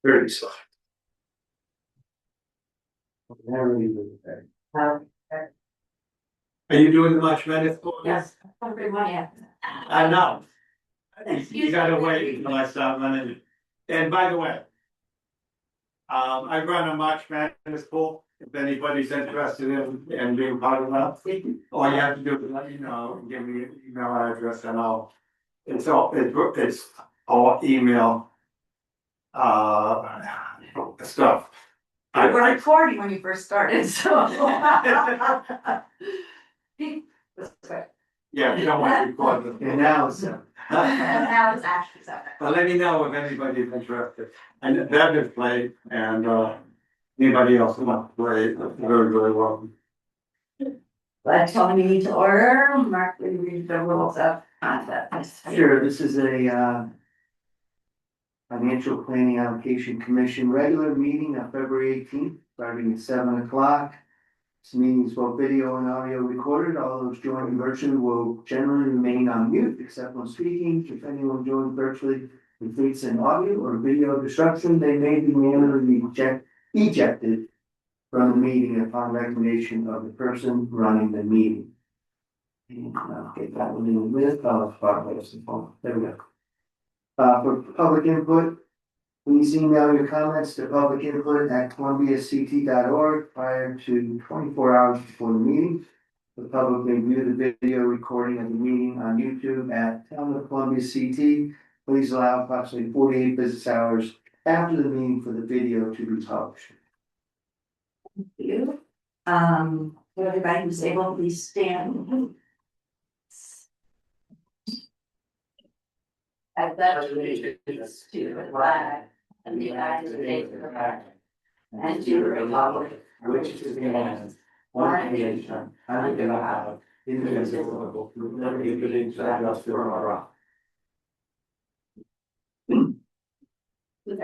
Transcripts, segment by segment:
Very soft. Are you doing the March Madness? Yes, everyone, yeah. I know. You gotta wait until I start running. And by the way, I run a March Madness pool. If anybody's interested in being part of that, all you have to do is let me know and give me an email address and it's all email. Stuff. We were recording when you first started, so. Yeah, you don't want to record them. And now it's. Now it's actually so. But let me know if anybody's interested. And that is played and anybody else who wants to play, very, very welcome. But telling me to order, Mark, will you read the rules of conduct? Sure, this is a Financial Planning Allocation Commission regular meeting on February 18th, starting at 7 o'clock. This meeting is both video and audio recorded. All those joining virtually will generally remain on mute except when speaking. If anyone joins virtually completes an audio or video disruption, they may be manually ejected from the meeting upon recommendation of the person running the meeting. And I'll get that one in a minute. There we go. For public input, please email your comments to publicinput@columbiact.org prior to 24 hours before the meeting. The public may view the video recording of the meeting on YouTube at Town of Columbia CT. Please allow approximately 48 business hours after the meeting for the video to be published. Thank you. For everybody who's able, please stand. I pledge allegiance to the flag of the United States of America and to the republic which stands one nation under God, indivisible, with liberty and justice for all.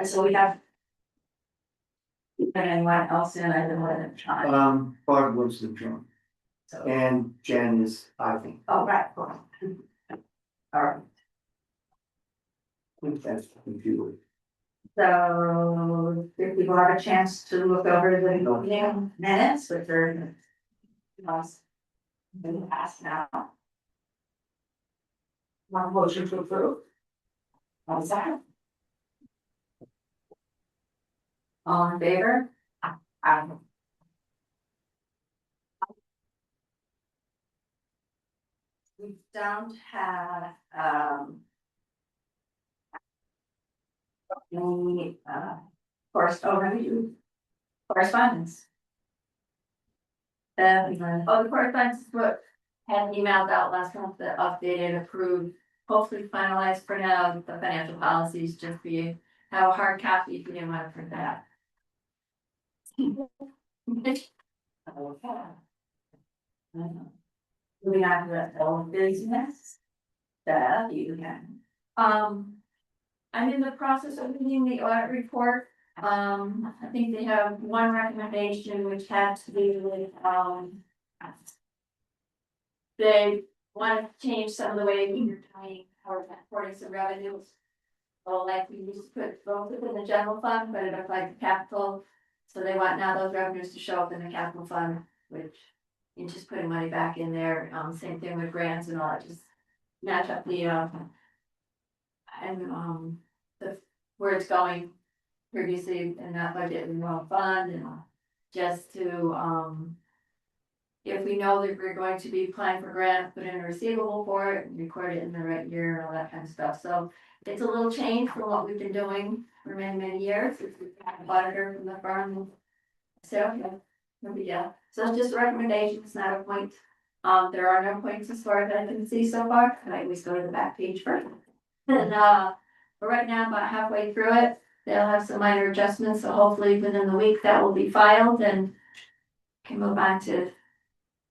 So we have. Anyone else in? I don't want to try. Barb was the drum. So. And Jen is, I think. Oh, right. All right. I think that's the computer. So if people have a chance to look over the meeting minutes, which are in the past now. One motion to approve. One second. All in favor? We don't have any correspondence. The correspondence what had emailed out last month that updated, approved, hopefully finalized for now the financial policies just for you. Have a hard copy if you didn't want to print that. Okay. Moving on to the old business. That you can. I'm in the process of reading the audit report. I think they have one recommendation which had to do with they want to change some of the way we're doing our reporting some revenues. So like we used to put both in the general fund, but it applied to capital. So they want now those revenues to show up in the capital fund, which you just putting money back in there. Same thing with grants and all that, just match up the the where it's going previously in that budget and wrong fund, and just to if we know that we're going to be applying for grant, put in a receivable for it, and record it in the right year and all that kind of stuff. So it's a little change from what we've been doing for many, many years. It's an auditor from the firm. So okay, no big deal. So it's just a recommendation, it's not a point. There are no points as far as I can see so far. I always go to the back page first. And but right now, about halfway through it, they'll have some minor adjustments. So hopefully within the week that will be filed and can move on to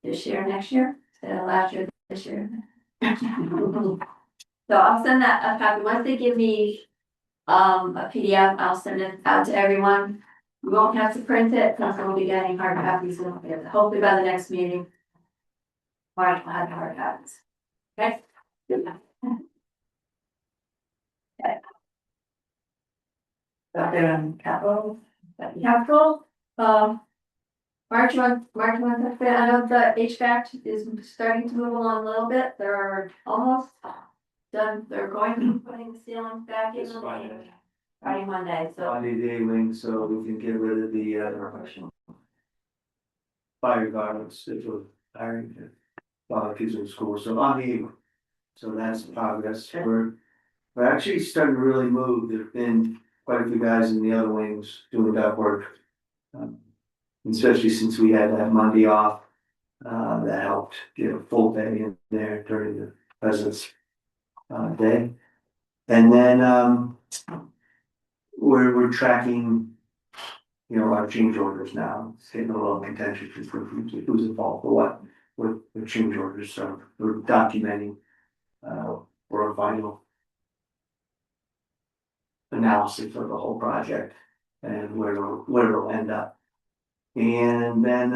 this year, next year, instead of last year, this year. So I'll send that a copy. Once they give me a PDF, I'll send it out to everyone. We won't have to print it because we'll be getting hard copies. Hopefully by the next meeting. Mark will have hard copies. Okay. Okay. update on capital, March month, I know the HVAC is starting to move along a little bit, they're almost done, they're going to be putting the ceilings back in. It's Friday. Friday, Monday, so, Monday day wing, so we can get rid of the fire gardens that were hiring a lot of kids in school, so on the 8th. So that's progress, we're actually starting to really move, there've been quite a few guys in the other wings doing that work. Especially since we had that Monday off, that helped get a full day in there during the President's day. And then, we're tracking, you know, our change orders now, it's getting a little contentious for who's involved for what, with the change orders, so we're documenting, for a final analysis of the whole project and where it'll end up. And then,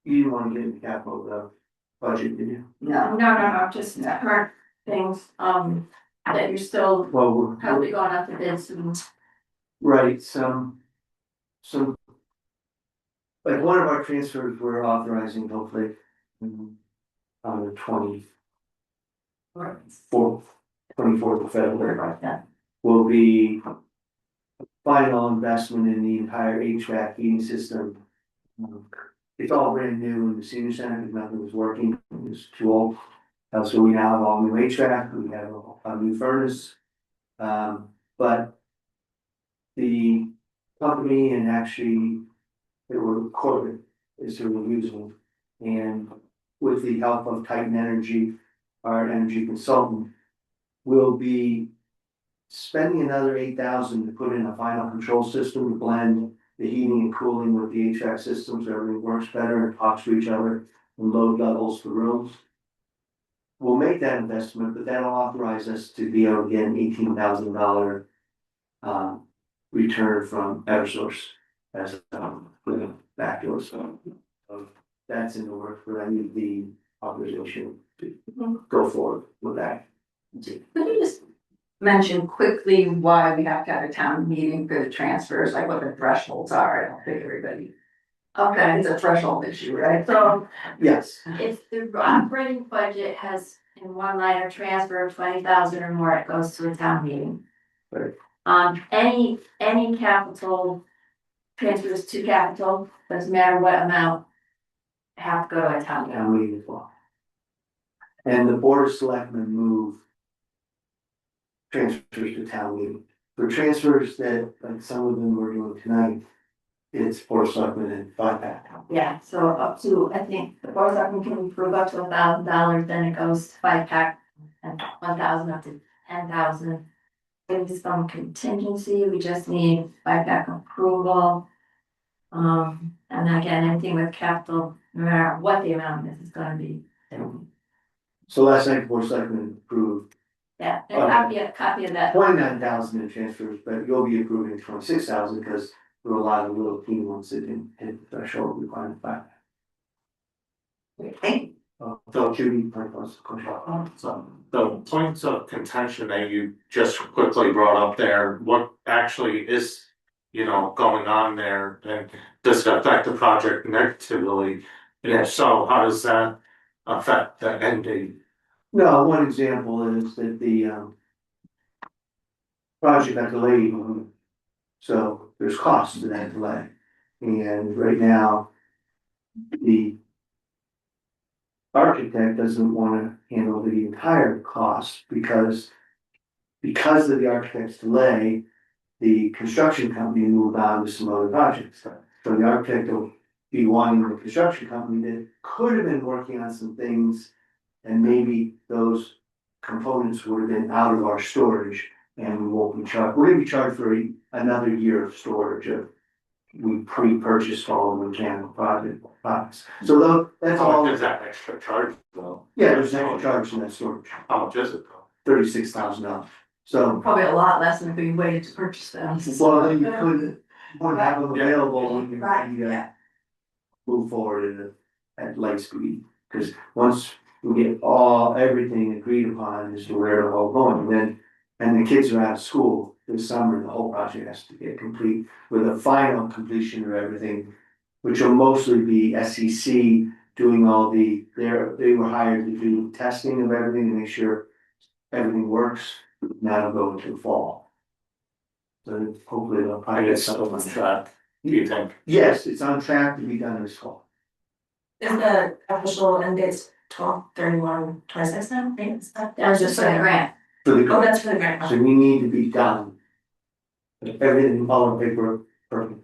you didn't want to get into capital, the budget, did you? no, just current things, that you're still Well, we're. probably going up to bids and. Right, some. Like one of our transfers we're authorizing hopefully. On the 24th of February. Like that. Will be. Final investment in the entire HVAC heating system. It's all brand new in the senior center, because nothing was working, it was too old. So we now have all new HVAC, we have a new furnace. But the company and actually they were corporate is who we're using. And with the help of Titan Energy, our energy consultant, will be spending another $8,000 to put in a final control system to blend the heating and cooling with the HVAC systems, so everything works better and talks to each other and load levels for rooms. We'll make that investment, but that'll authorize us to be able to get an $18,000 return from Eversource as back to us. So that's in the works, but I need the authorization to go forward with that. Could you just mention quickly why we have to have a town meeting for the transfers, like what the thresholds are? I don't think everybody, Okay, it's a threshold issue, right? so Yes, if the operating budget has in one line of transfer of 20,000 or more, it goes to a town meeting. Right. Any capital transfers to capital, doesn't matter what amount, have to go to a town meeting. town meeting as well. And the board of selectmen move transfers to town meeting. For transfers that, like some of them we're doing tonight, it's board of selectmen and 5-pack. Yeah, so up to, I think, the board of selectmen can approve up to $1,000, then it goes to 5-pack, and 1,000 up to 10,000. There's some contingency, we just need 5-pack approval. And again, anything with capital, no matter what the amount is, it's gonna be. So last night, board of selectmen approved Yeah, and copy of that. 29,000 in transfers, but you'll be approving 26,000 because there were a lot of little teeny ones that didn't hit the threshold requirement back. So Judy, question. So the points of contention that you just quickly brought up there, what actually is, going on there? And does it affect the project negatively? And if so, how does that affect the end date? No, one example is that the project got delayed, so there's costs to that delay. And right now, the architect doesn't wanna handle the entire cost because of the architect's delay, the construction company moved on to some other projects. So the architect will be wanting the construction company that could have been working on some things, and maybe those components would have been out of our storage and we won't be charged. We're gonna be charged for another year of storage of, we pre-purchased all the mechanical products. So that's How all, much is that extra charge though? yeah, there's an extra charge in that storage, How much is it though? $36,000. So, Probably a lot less than if we waited to purchase them. well, then you wouldn't have them available when Right, you yeah. move forward at light speed. Cause once we get everything agreed upon as to where it's all going, then, and the kids are out of school, this summer, the whole project has to get complete with a final completion of everything, which will mostly be SEC doing all they were hired to do testing of everything to make sure everything works. Now it'll go into the fall. So hopefully they'll I probably get guess still something on on track. track, do you think? Yes, it's on track to be done this fall. Is the official end date 12/31/26 now? Right? Is that- That's just for the grant. For the, Oh, that's for the grant. so we need to be done. Everything, all the paperwork, perfect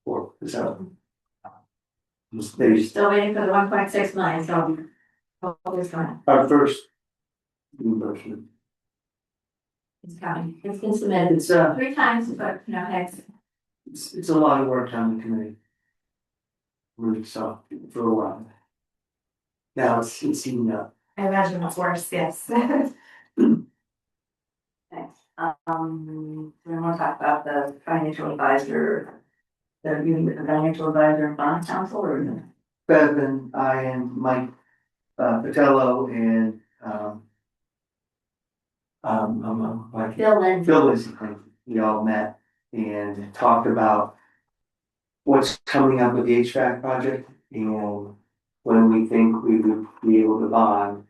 for this out. We're still waiting for the 1.6 million, so. Hopefully it's coming. Our first reimbursement. It's coming. It's been submitted It's 3 times, but hey, it's a lot of work on the committee. Really so for a while. Now it's heating up. I imagine it's worse, yes. Thanks. We want to talk about the financial advisor, the meeting with the financial advisor and bond council, or? Bevan, I and Mike Patello and like Bill Lynn. Phil Lindsay, we all met and talked about what's coming up with the HVAC project and when we think we would be able to bond.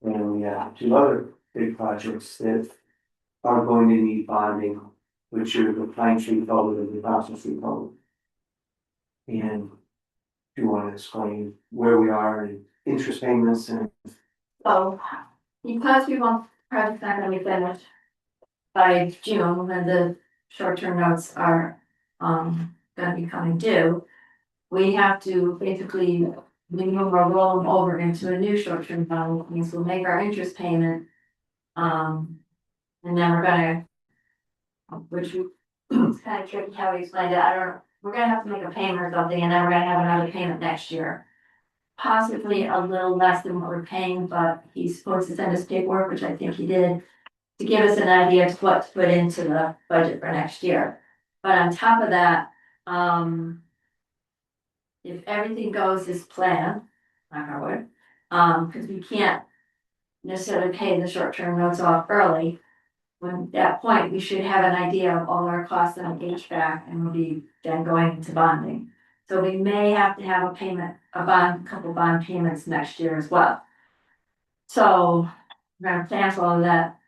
And we have 2 other big projects that are going to need bonding, which are the Pine Street Culvert and the Thompson Street Culvert. And do you want to explain where we are in interest payments and So, because we want, the project's not gonna be finished by June, when the short-term notes are, gonna be coming due, we have to basically move or roll them over into a new short-term bond, which means we'll make our interest payment. And then we're gonna, which we, it's kind of tricky how we explained it, I don't know, we're gonna have to make a payment or something, and then we're gonna have another payment next year. Possibly a little less than what we're paying, but he's supposed to send us paperwork, which I think he did, to give us an idea of what to put into the budget for next year. But on top of that, if everything goes as planned, knock on wood, because we can't necessarily pay the short-term notes off early. When at that point, we should have an idea of all our costs on HVAC and we'll be then going into bonding. So we may have to have a couple bond payments next year as well. So we're gonna plan for all of that,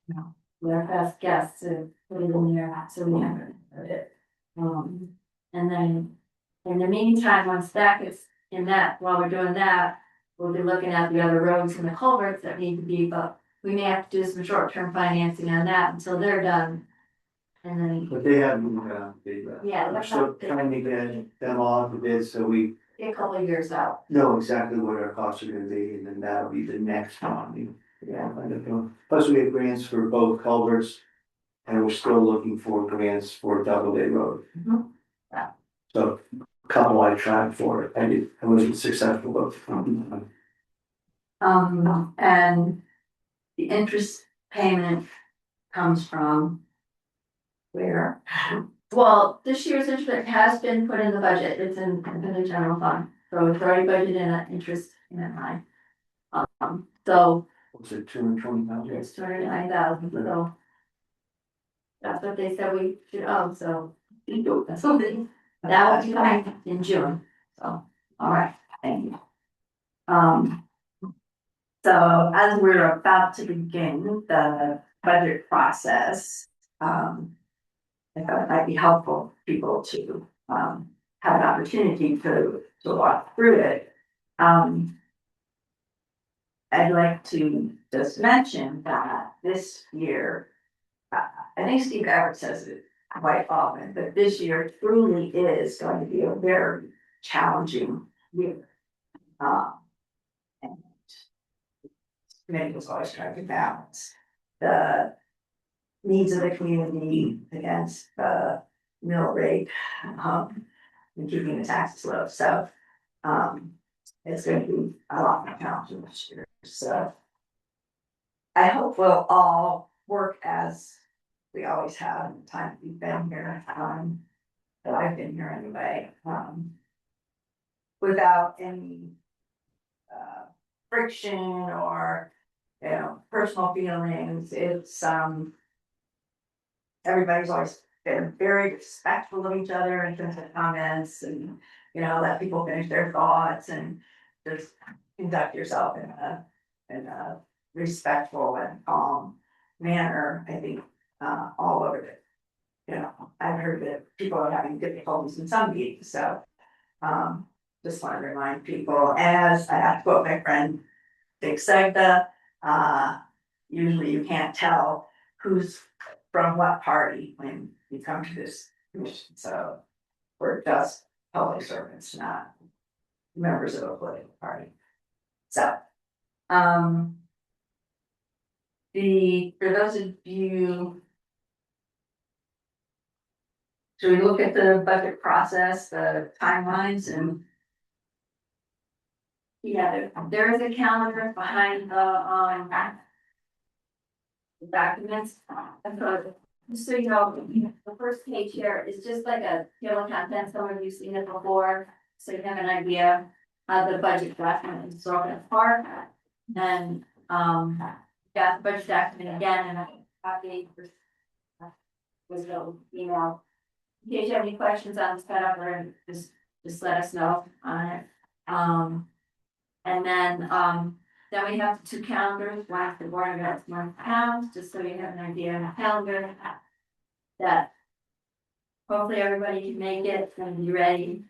you know, with our best guess to put it in there, so we have it. And then in the meantime, once that gets in that, while we're doing that, we'll be looking at the other roads and the culverts that need to be, but we may have to do some short-term financing on that until they're done. And then, but they haven't even got on the bid yet. Yeah, We're that's still not- trying to get them all on the bid so we a couple of years out. know exactly what our costs are gonna be, and then that'll be the next one. Yeah, I don't know. Plus, we have grants for both culverts, and we're still looking for grants for Doubleday Road. Mhm. Yeah. So, a couple I tried for, I wasn't successful, but. And the interest payment comes from where? Well, this year's interest has been put in the budget, it's in the general fund, so it's already budgeted in an interest in that line. So Was it 220,000? it's 209,000, so. That's what they said we should owe, so. That's something, that will be coming in June, so, all right, thank you. So as we're about to begin the budget process, I thought it might be helpful for people to, have an opportunity to walk through it. I'd like to just mention that this year, I think Steve Everett says it quite often, but this year truly is going to be a very challenging year. And committee was always trying to balance the needs of the community against the mill rate, and keeping the taxes low, so, it's gonna be a lot more challenging this year, so. I hope we'll all work as we always have in the time we've been here, that I've been here anyway, without any friction or, you know, personal feelings. It's everybody's always been very respectful of each other in terms of comments and, let people finish their thoughts and just conduct yourself in a respectful and calm manner, I think, all over it. I've heard that people are having difficulties in some meetings, so, just want to remind people, as I have to quote my friend Dick Segda, usually you can't tell who's from what party when you come to this commission, so we're just public servants, not members of a political party. So, for those of you, should we look at the budget process, the timelines and? Yeah, there is a calendar behind the documents. And so, just so you know, the first page here is just like a table of contents, some of you've seen it before, so you have an idea how the budget document is broken apart. And, got the budget document again, and I copied was the email. In case you have any questions on this setup, or just let us know on it. And then we have 2 calendars, one for the board and one for towns, just so you have an idea of the calendar. That hopefully everybody can make it and be ready.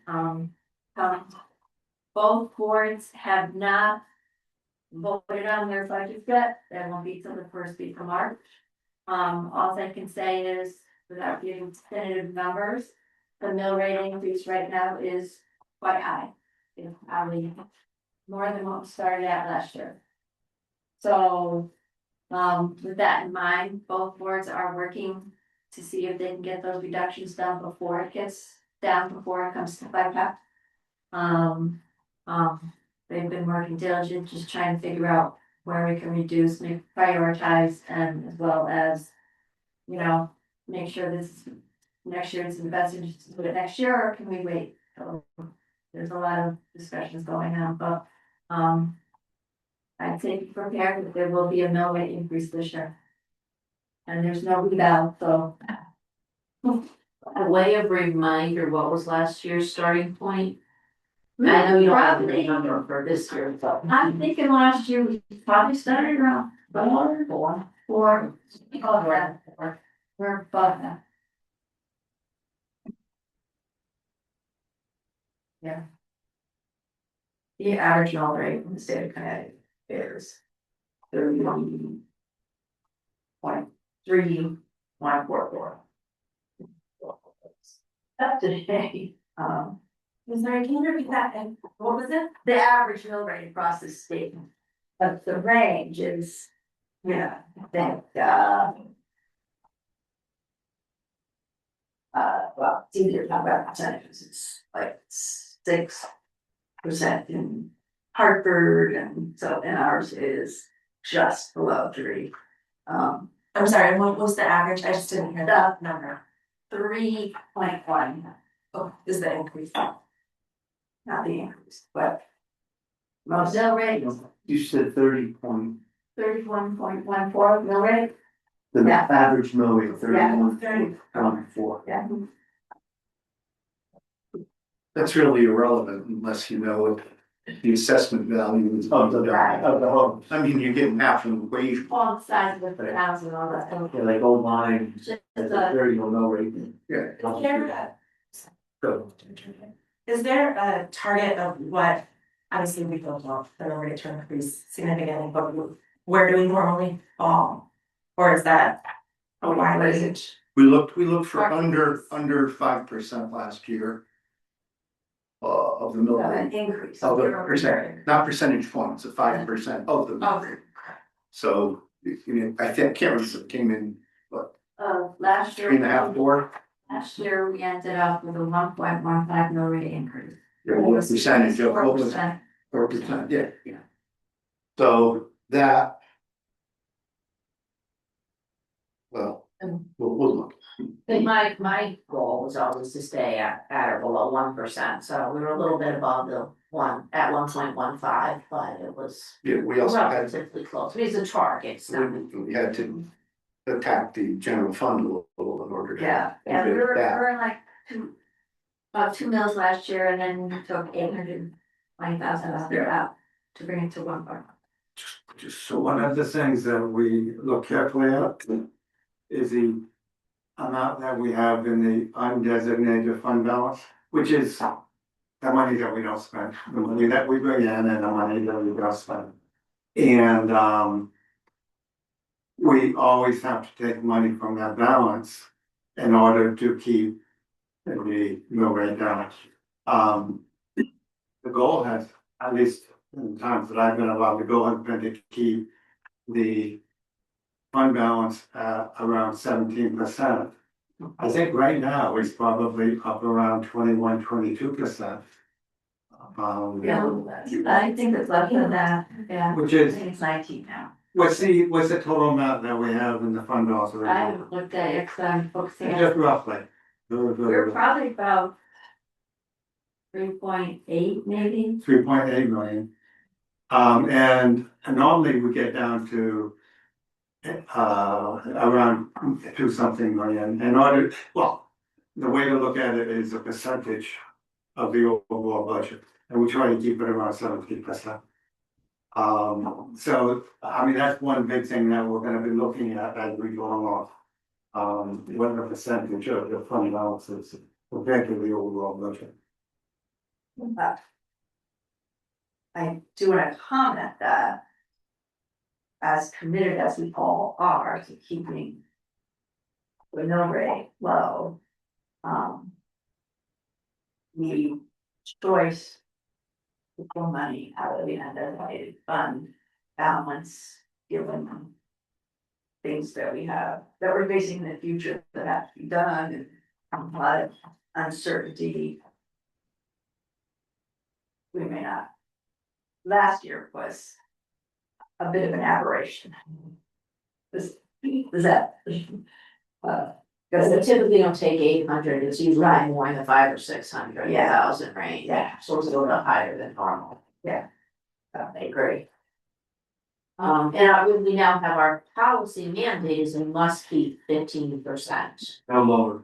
Both boards have not voted on their budget yet, that won't be till the first week of March. All I can say is, without giving definitive numbers, the mill rate increase right now is quite high. It's probably more than what we started at last year. So, with that in mind, both boards are working to see if they can get those reductions done before it gets down, before it comes to FICA. They've been working diligent, just trying to figure out where we can reduce, prioritize, and as well as, make sure this next year is in the best interest to do it next year, or can we wait? So there's a lot of discussions going on, but I'd say be prepared that there will be a mill rate increase this year. And there's no rebound, so. A way of reminder, what was last year's starting point? I know you don't have the number for this year, but. I'm thinking last year we probably started around four. Oh, yeah, we're above that. The average mill rate in the state of Connecticut is 31.3144. Up today, Was there, can you repeat that, and what was it? the average mill rate across the state, but the range is, I think, well, it's easier to talk about percentages, it's like 6% in Hartford, and so, and ours is just below 3. I'm sorry, what was the average? I just didn't hear that number. 3.1, Oh, is the increase? not the increase, but most, Mill rate, You said 30 point, 31.14 mill rate. the Yeah. average mill rate, Yeah. 31.14. yeah, That's really irrelevant unless you know what the assessment value is of the home. I mean, you're getting half an equation. All the size of the house and all that. Yeah, like old line, Just has the- a very low mill rate. Yeah. Go. Is there a target of what, obviously we don't know the mill rate to increase significantly, but where do we normally fall? Or is that a wide range? We looked for under 5% last year. Of the mill so rate, an increase. of the percent, not percentage points, of 5% of the mill rate. So, I think, can't remember, it came in, Last year. 3.5, 4? Last year, we ended up with a 1.15 mill rate increase. What percentage of, what was 4%. 4%, yeah. Yeah. So that. Well, we'll look. My goal was always to stay at or below 1%, so we were a little bit above the 1.15, but it was Yeah, we also had, relatively close. It's a target, it's not. we had to attack the general fund a little in order to. Yeah, get we were, that. like about 2 mils last year and then we took 820,000 out of that to bring it to 1 point. Just so One of the things that we look carefully at is the amount that we have in the undesignated fund balance, which is the money that we don't spend, the money that we bring in and the money that we don't spend. And we always have to take money from that balance in order to keep the mill rate down. The goal has, at least in the times that I've been allowed, the goal has been to keep the fund balance at around 17%. I think right now it's probably up around 21-22%. I think it's less than that, yeah. Which I is, think it's 19 now. what's the total amount that we have in the fund balance? I haven't looked at it, cause I'm focusing on, Just roughly. we're probably about 3.8 maybe. 3.8 million. And normally we get down to around 2-something million in order, well, the way to look at it is a percentage of the overall budget, and we try to keep it around 17%. So, I mean, that's one big thing that we're gonna be looking at as we go along. What the percentage of the fund balance is compared to the overall budget. I do wanna comment that as committed as we all are to keeping the mill rate low, the choice to pull money out of the undesignated fund balance, given things that we have, that we're facing in the future that have to be done, and a lot of uncertainty. We may not. Last year was a bit of an aberration. Is that? Because we typically don't take 800, it's usually more in the 500 or 600,000 range. Yeah. So it's a little bit higher than normal. Yeah. I agree. And we now have our policy mandate is we must keep 15%. No lower.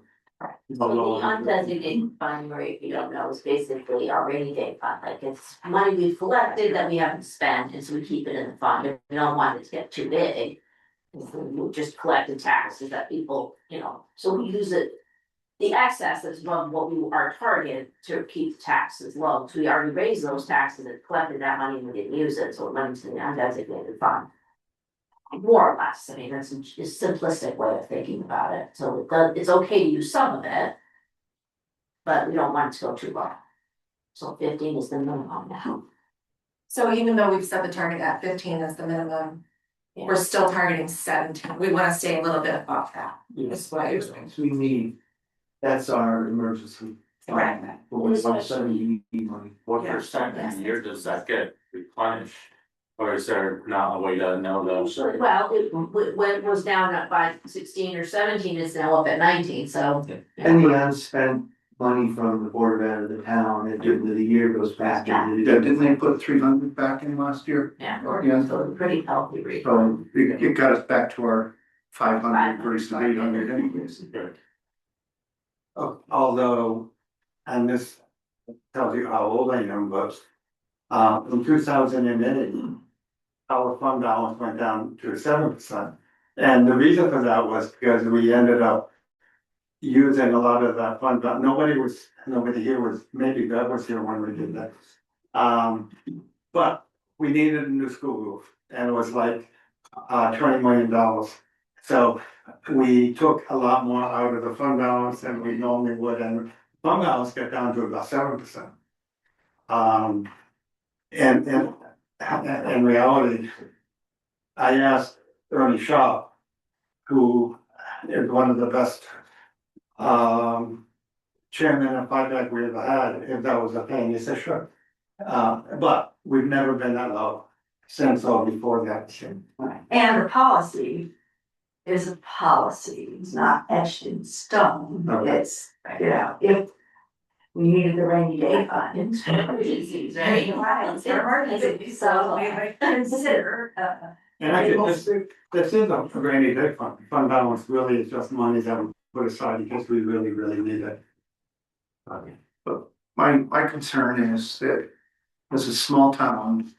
So the undesignated fund rate, if you don't know, is basically our rainy day fund, like it's money we've collected that we haven't spent, and so we keep it in the fund, if we don't want it to get too big. We just collect the taxes that people, so we use it. The excess is above what we are targeted to keep the taxes low, because we already raised those taxes and collected that money and we didn't use it, so it went into the undesignated fund. More or less, I mean, that's a simplistic way of thinking about it, so it's okay to use some of it. But we don't want it to go too low. So 15 is the minimum now. So even though we've set the target at 15 as the minimum, Yeah. we're still targeting 17. We wanna stay a little bit above that. Yes, That's what you're saying. we need, that's our emergency. Right. But what's on 70 money? What Yeah. percent in a year does that get replenished? Or is there not a way to know those? Well, when it was down at by 16 or 17, it's now up at 19, so. And the unspent money from the board of ed of the town at the end of the year goes back into. Yeah, didn't they put 300 back in last year? Yeah, Yeah. so pretty healthy rate. So it got us back to our 500 versus 800 anyways. Good. Although, and this tells you how old I am, but in 2008, our fund balance went down to 7%. And the reason for that was because we ended up using a lot of that fund, but nobody here was, maybe Bev was here when we did that. But we needed a new school roof, and it was like $20 million. So we took a lot more out of the fund balance than we normally would, and fund balance got down to about 7%. And in reality, I asked Ernie Shaw, who is one of the best chairman of FIDAC we ever had, if that was a thing. He said, sure. But we've never been that low since or before that. And the policy is a policy, it's not etched in stone, Okay. it's, if we needed the rainy day fund. Emergencies, right? Right, it's an emergency, so we would consider, And actually, this is a rainy day fund balance really is just money that we put aside because we really, really need it. But my concern is that as a small town,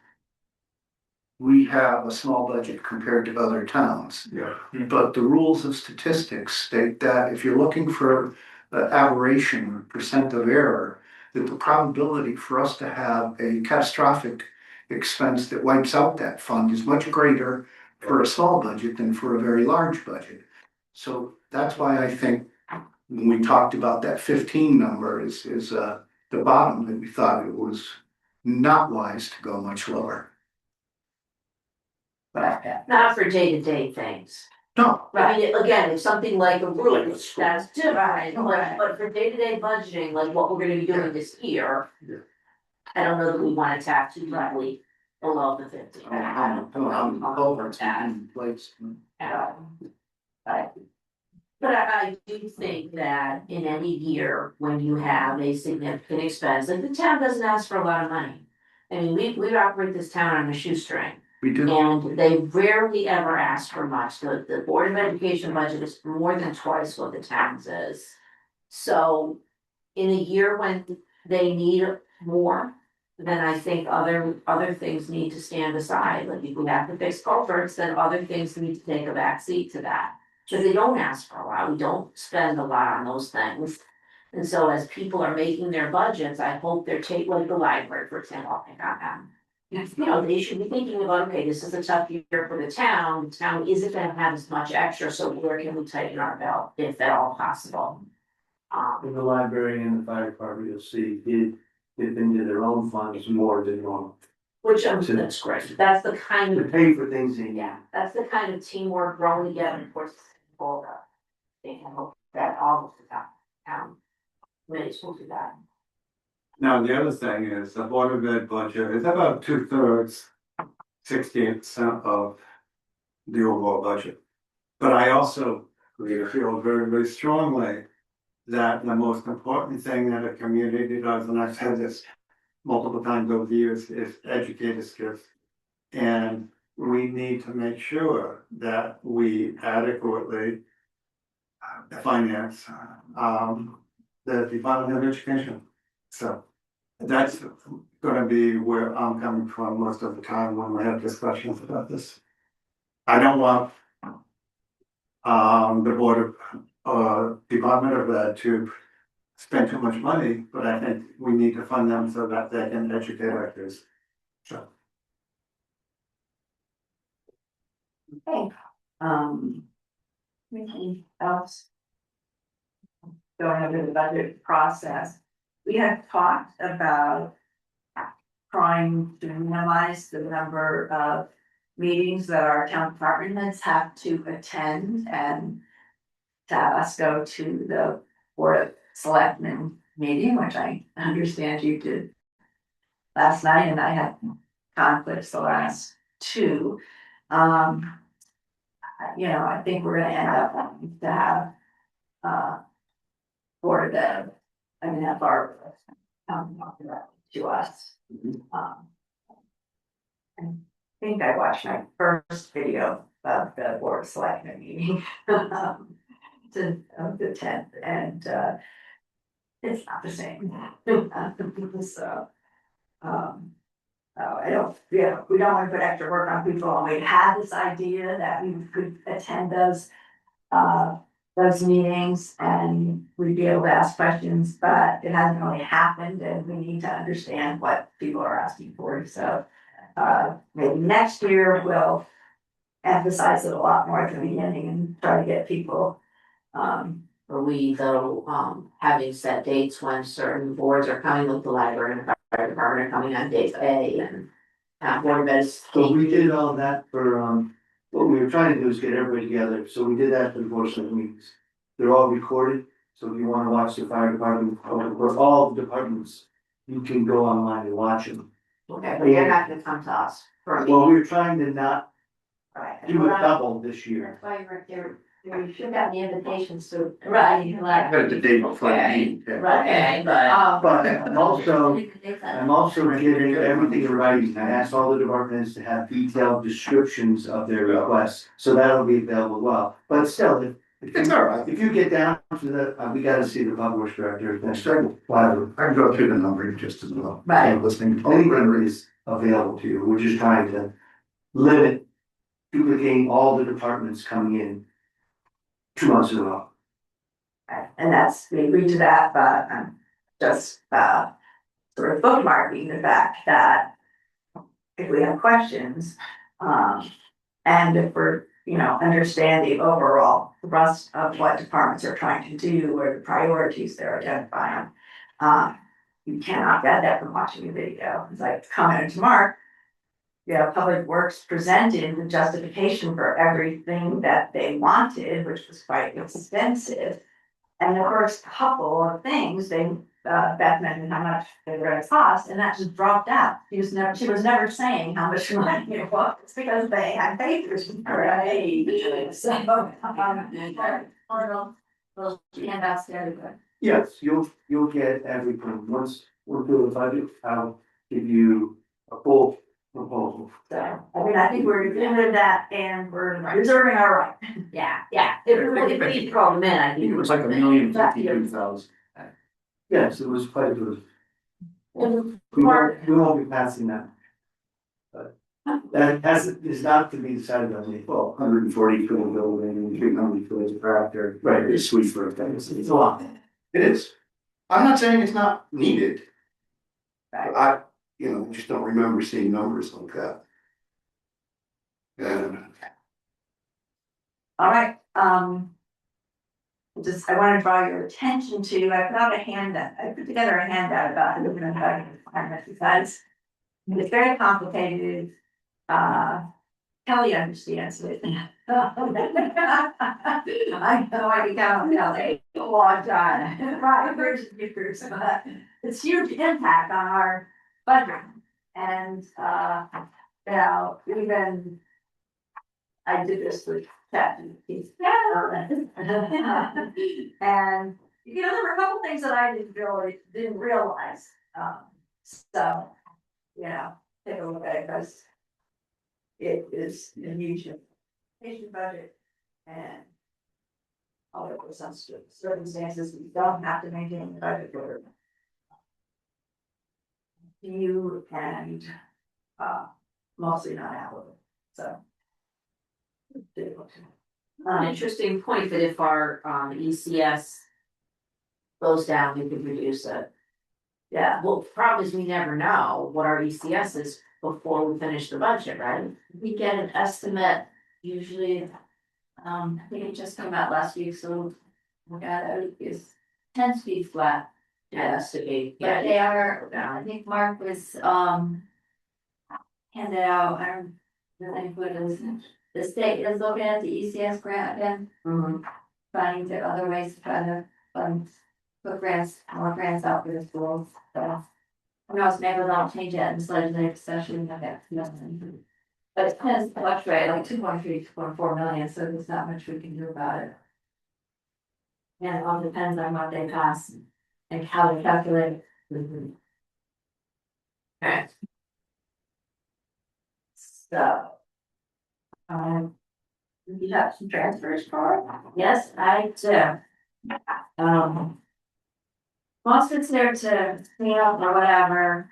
we have a small budget compared to other towns. Yeah. But the rules of statistics state that if you're looking for aberration, percent of error, that the probability for us to have a catastrophic expense that wipes out that fund is much greater for a small budget than for a very large budget. So that's why I think when we talked about that 15 number is the bottom, that we thought it was not wise to go much lower. But Not for day-to-day things. No, I mean, again, if something like a roof, that's different, Right. but for day-to-day budgeting, like what we're gonna be doing this year. Yeah. I don't know that we wanna tap too heavily below the 50. I'm over in place. But I do think that in any year, when you have a significant expense, like the town doesn't ask for a lot of money. I mean, we operate this town on a shoestring. We do. And they rarely ever ask for much, the Board of Education budget is more than twice what the town's is. So, in a year when they need more, then I think other things need to stand aside, like if we have to fix culverts, then other things need to take a back seat to that. Cause they don't ask for a lot, we don't spend a lot on those things. And so as people are making their budgets, I hope they're taking, like the library, for example, I'll pick on them. You know, they should be thinking about, okay, this is a tough year for the town isn't gonna have as much extra, so where can we tighten our belt, if at all possible? In the library and the fire department, you'll see, did dip into their own funds more than normal. Which that's great, that's the kind To of, pay for things they need. yeah, that's the kind of teamwork growing together, of course, people, they can hope that all of the town committees will do that. Now, the other thing is the Board of Ed budget is about 2/3, 68% of the overall budget. But I also feel very, very strongly that the most important thing that a community does, and I've said this multiple times over the years, is educate skills. And we need to make sure that we adequately finance the Department of Education. So that's gonna be where I'm coming from most of the time when we have discussions about this. I don't want the Board of Department of Ed to spend too much money, but I think we need to fund them so that they can educate our kids. So. Okay, anything else? Going over the budget process, we have talked about trying to minimize the number of meetings that our town departments have to attend and to have us go to the Board of Selectmen meeting, which I understand you did last night, and I had conflicts the last two. You know, I think we're gonna end up having to have Board of Ed, have our talk to us. I think I watched my first video of the Board of Selectmen meeting of the 10th, and it's not the same. So, I don't, we don't wanna put extra work on people, and we had this idea that we could attend those meetings and we'd be able to ask questions, but it hasn't really happened, and we need to understand what people are asking for, so maybe next year we'll emphasize it a lot more at the beginning and try to get people. Are we though, having set dates when certain boards are coming, like the library and the fire department are coming on date A and. Board of Ed is. So we did all that for, what we were trying to do is get everybody together, so we did that for the Board of meetings. They're all recorded, so if you wanna watch the fire department, or all the departments, you can go online and watch them. Okay, but you're not gonna come to us for a Well, meeting, we were trying to not right? do a double this year. That's why you're there We should have the invitations to. Right. I got the day before the meeting. yeah. Okay, but. But I'm also giving everything in writing. I asked all the departments to have detailed descriptions of their requests, so that'll be available as well. But still, It's all right. if you get down to the, we gotta see the public works director, next time, Whatever, I can go through the numbering just as well. Right. I'm listening. anything is available to you. We're just trying to limit duplicating all the departments coming in 2 months in a row. And that's, we agreed to that, but I'm just, sort of bookmarking the fact that if we have questions, and if we're, understanding overall thrust of what departments are trying to do or the priorities they're identifying, you cannot get that from watching a video. It's like commented to Mark, Public Works presented the justification for everything that they wanted, which was quite extensive. And the first couple of things, Beth mentioned how much they were gonna cost, and that just dropped out. She was never saying how much money it was, because they had papers, right? So, Those handouts there, good. Yes, you'll get everything. Once we're through the budget, I'll give you a full proposal. I think we're doing that and we're reserving our right. Yeah, if we call them in, I I think. think it was like $1,052,000. Yes, it was quite good. And We Mark, won't be passing that. But that is not to be decided on the, well, 140 for the building and 300 for the tractor. Right. It's sweet for things. it's a lot. It is. I'm not saying it's not needed. Right. But I just don't remember seeing numbers like that. And All right, I want to draw your attention to, I put together a handout about the different budget requirements because it's very complicated. Kelly understands it. I know I can count on Kelly a long time, right, years, but it's huge impact on our budget. And, even I did this with ChatGPT. And, there were a couple things that I didn't realize, so, take a look at it, because it is a huge education budget and all of those circumstances, we don't have to maintain the budget for you and, mostly not applicable, so. an interesting point that if our ECS goes down, we could reduce it. Yeah, Well, the problem is we never know what our ECS is before we finish the budget, right? We get an estimate usually, I think it just came out last week, so. We got it tends to be flat, It has to be, but yeah, they are, I think Mark was, handed out, I don't know what it is. The state is looking at the ECS grant again, mhm. finding there other ways to try to, put more grants out for the schools, so. Who knows, maybe they'll change it in this legislative session, nothing. But it tends to fluctuate, like 2.3, 2.4 million, so there's not much we can do about it. And it all depends on what they pass and how they calculate it. Okay. So. You have some transfers for? Yes, I do. Most of it's there to clean up or whatever,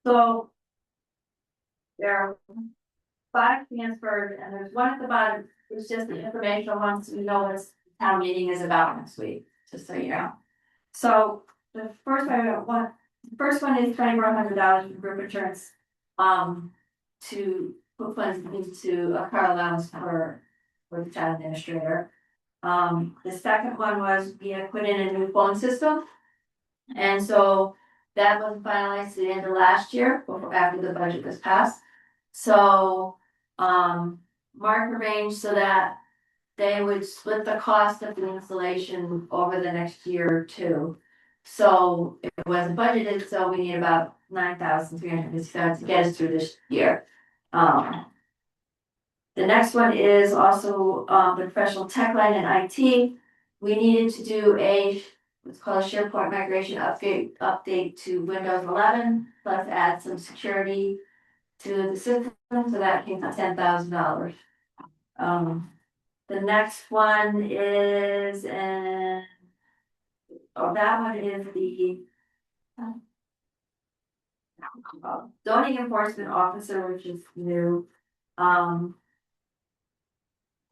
So. There are 5 transferred, and there's one at the bottom, it's just the informational ones, we know what town meeting is about next week, just so you know. So, the first one is $2,400 for group insurance, to put funds into a car allowance for the town administrator. The second one was, we had put in a new phone system. And so that was finalized at the end of last year, after the budget was passed. So, Mark arranged so that they would split the cost of the installation over the next year or two. So it wasn't budgeted, so we need about $9,350 to get us through this year. The next one is also, the professional tech line in IT. We needed to do what's called a SharePoint migration update to Windows 11, plus add some security to the system, so that came to $10,000. The next one is, that one is the zoning enforcement officer, which is new. One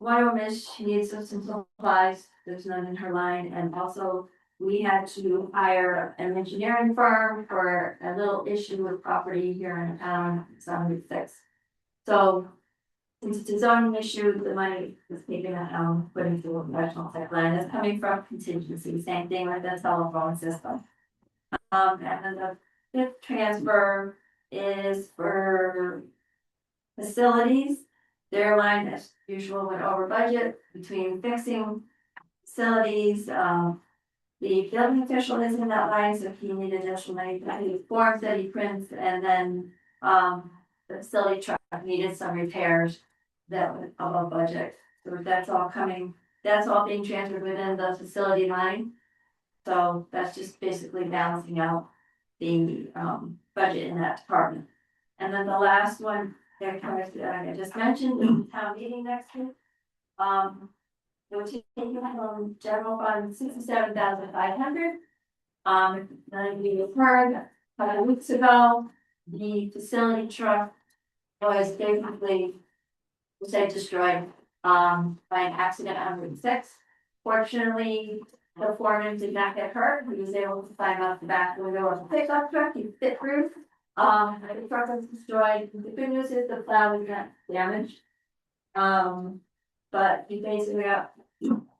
of them is she needs some supplies, there's none in her line, and also we had to hire an engineering firm for a little issue with property here in town, some Route 6. So since it's a zoning issue, the money is taken out, put into a professional tech line, it's coming from contingency, same thing with the telephone system. And then the fifth transfer is for facilities. Their line, as usual, went over budget between fixing facilities, the building official is in that line, so he needed additional money, he forms that he prints, and then, the facility truck needed some repairs that went above budget. So that's all being transferred within the facility line. So that's just basically balancing out the, budget in that department. And then the last one, that I just mentioned, in town meeting next week. It was taken from general fund 67,500. None of you have heard, a couple of weeks ago, the facility truck was basically, destroyed, by an accident on Route 6. Fortunately, the foreman did not get hurt, he was able to climb out the back window of the pickup truck, he fit through. The truck was destroyed, the good news is the plow was not damaged. But he basically got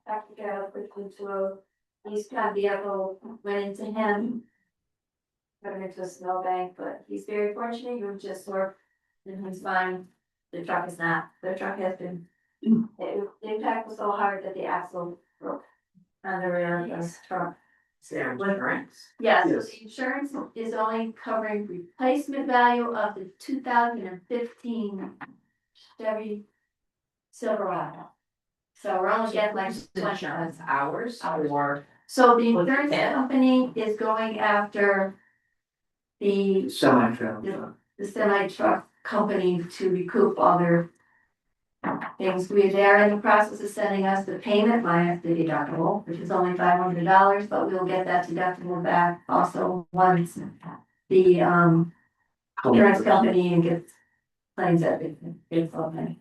back together quickly to a police car vehicle, went into him. Got him into a snowbank, but he's very fortunate, he was just sore, and he's fine. The truck is not, the truck has been, the impact was so hard that the axle broke on the rear of the truck. Insurance. Yes, Yes. the insurance is only covering replacement value of the 2015 Chevy Silverado. So we're only getting like Insurance hours or. So the insurance company is going after the Semi-trailer. the semi truck company to recoup all their things. They're in the process of sending us the payment minus the deductible, which is only $500, but we'll get that deductible back also once the insurance company gets claims everything. It's okay.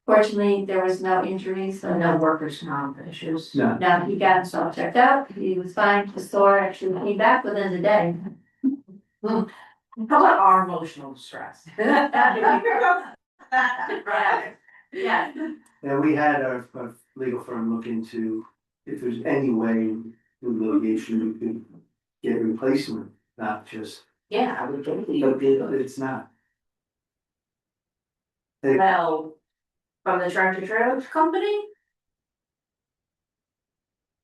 Fortunately, there was no injuries, so No workers' comp issues. No. now he got himself checked out. He was fine. The sore actually came back within the day. How about our emotional distress? Yeah. And we had our legal firm look into if there's any way through litigation we could get replacement, not just, Yeah, I would think we but would do it. it's not. Well, from the tractor trailer company?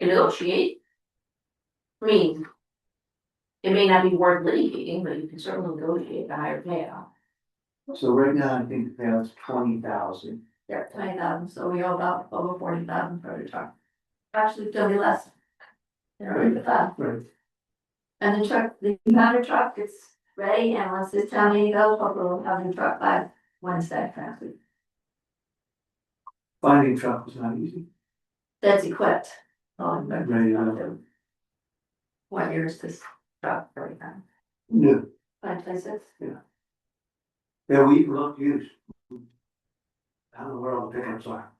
Negotiate. I mean. It may not be worth litigating, but you can certainly negotiate a higher payout. So right now, I think the payout's 20,000. Yeah, 20,000, so we owe about over 40,000 for the truck. Actually, it's gonna be less. Right. And the truck, the powder truck is ready, and once this town meeting goes, we'll have the truck by Wednesday, next week. Finding truck was not easy. That's equipped. Ready to go. What year is this truck, 39? No, 526? yeah, we look used. I don't know where all the pickups are.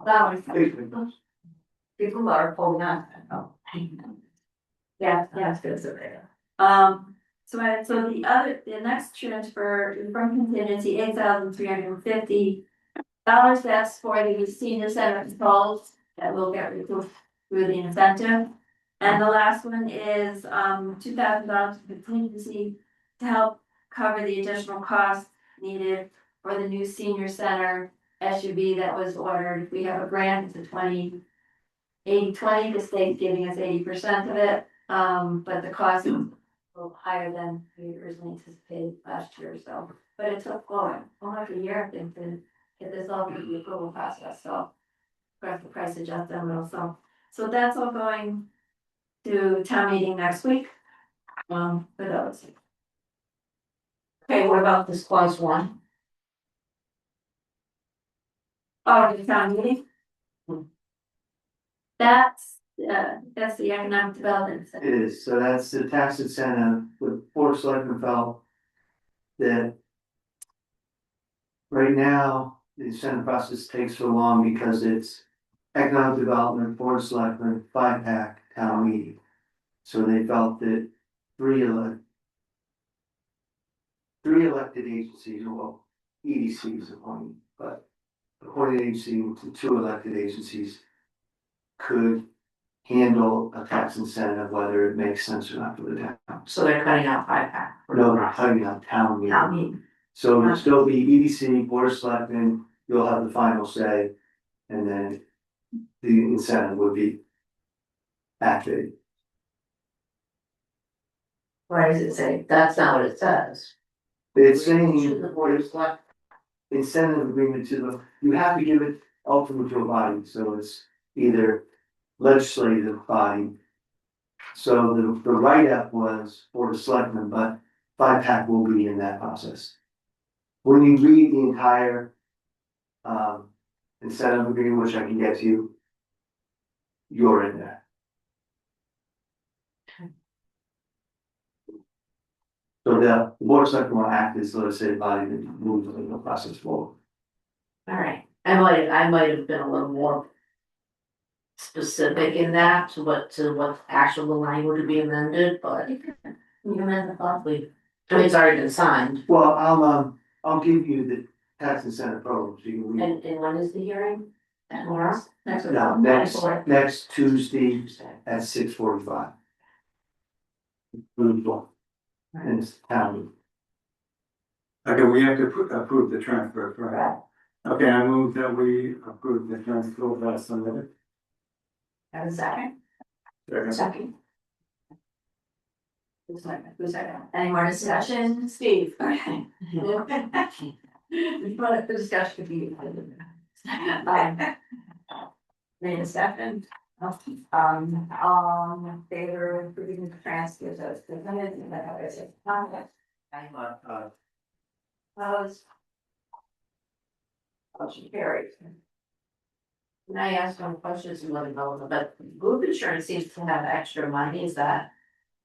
That was. Basically. People are pulling on. Yeah, it's good, so there. So the next transfer from contingency, $8,350. That's for the senior center installs that will get recouped through the incentive. And the last one is, $2,000 contingency to help cover the additional costs needed for the new senior center SUV that was ordered. If we have a grant, it's a 80-20, the state's giving us 80% of it. But the cost is a little higher than we originally anticipated last year, so, but it took almost a year, I think, to get this all through the approval process, so. Of course, the price adjust them also, so that's all going to town meeting next week. For those. Okay, what about this clause one? Oh, the town meeting? That's the economic development. It is, so that's the tax incentive, the board of selectmen felt that. Right now, the incentive process takes so long because it's economic development, board of selectmen, 5-pack, town meeting. So they felt that three elected agencies, well, EDC is appointed, but appointed agency to 2 elected agencies could handle a tax incentive, whether it makes sense or not for the town. So they're cutting out 5-pack. No, they're cutting out town meeting. Town meeting. So it'll still be EDC, board of selectmen, you'll have the final say, and then the incentive would be activated. Why does it say? That's not what it says. It's saying Should the board of select, incentive agreement to the, you have to give it ultimately to a body, so it's either legislative body. So the write-up was for the selectmen, but 5-pack will be in that process. When you read the entire incentive agreement, which I can get to you, you're in there. So the board of selectmen will act as legislative body to move the process forward. alright, I might have been a little more. Specific in that to what actual language would be amended, but. You amend the policy. I mean, it's already been signed. Well, I'll give you the tax incentive program, so you can read. And when is the hearing? Tomorrow? No, next Tuesday at 6:45. And it's town. Okay, we have to approve the transfer, right? Okay, I move that we approve the transfer as submitted. Have a second? Second. Who's second? Any more discussion? Steve? Okay. But the discussion could be. Made a second. In favor of approving the transfers as presented, and that I say, opposed. Motion carries. Can I ask one question, it's really relevant, but group insurance seems to have extra money,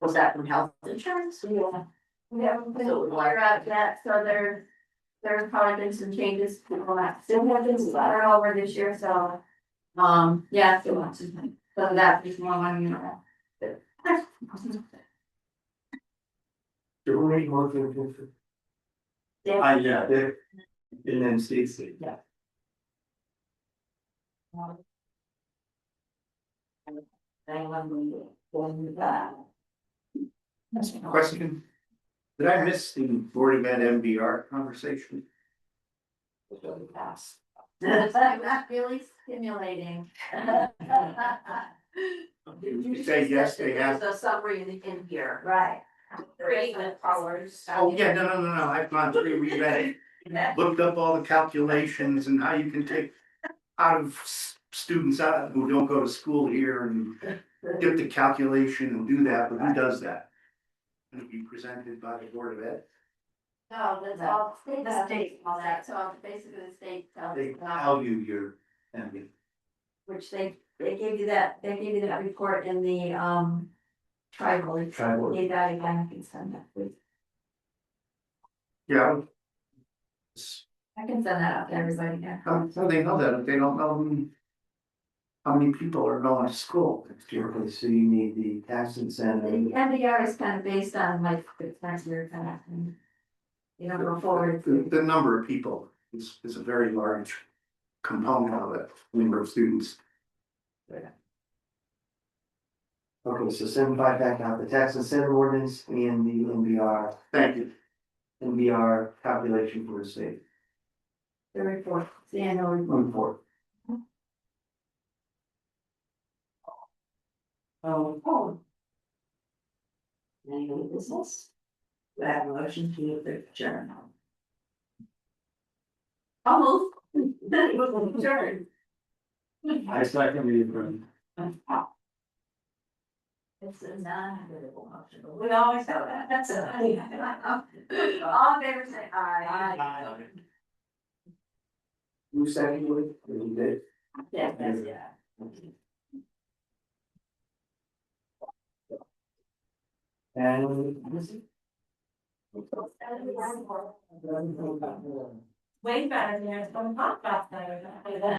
was that from health insurance? Yeah. We haven't been clear out yet, so there's probably been some changes, people that still have been slattered over this year, so. Yeah, still want to, so that is more money, you know. Do we need more for Yeah. there? And then Stacy. Yeah. Question, did I miss the Board of Ed MBR conversation? That's really stimulating. You say yes, they have. There's a summary in here. Right. Treatment colors. Oh, yeah, no, I've gone through, reread it, looked up all the calculations and how you can take out of students out who don't go to school here and get the calculation and do that, but who does that? It'll be presented by the Board of Ed. No, that's all state, The state. all that, so basically the state tells They you, tell you your MB. which they gave you that report in the, tribal. Tribal. Need that again, I can send that, please. Yeah. I can send that out to everybody, yeah. How they know that if they don't know how many people are going to school next year? Okay, so you need the tax The incentive. MDR is kind of based on like the next year kind of thing. You don't go forward. The number of people is a very large component of it, number of students. Okay, so 5-pack out the tax incentive ordinance and the Thank you. NBR calculation for the state. The report, the annual report. Report. Oh. Any other business? Do I have a motion to adjourn? I'll move. Adjourn. I second you. It's a non-critical motion, but we always have that, that's a. All in favor, say aye. Who seconded it? You did? Yeah, yeah. And. Way better than it's gonna talk about that.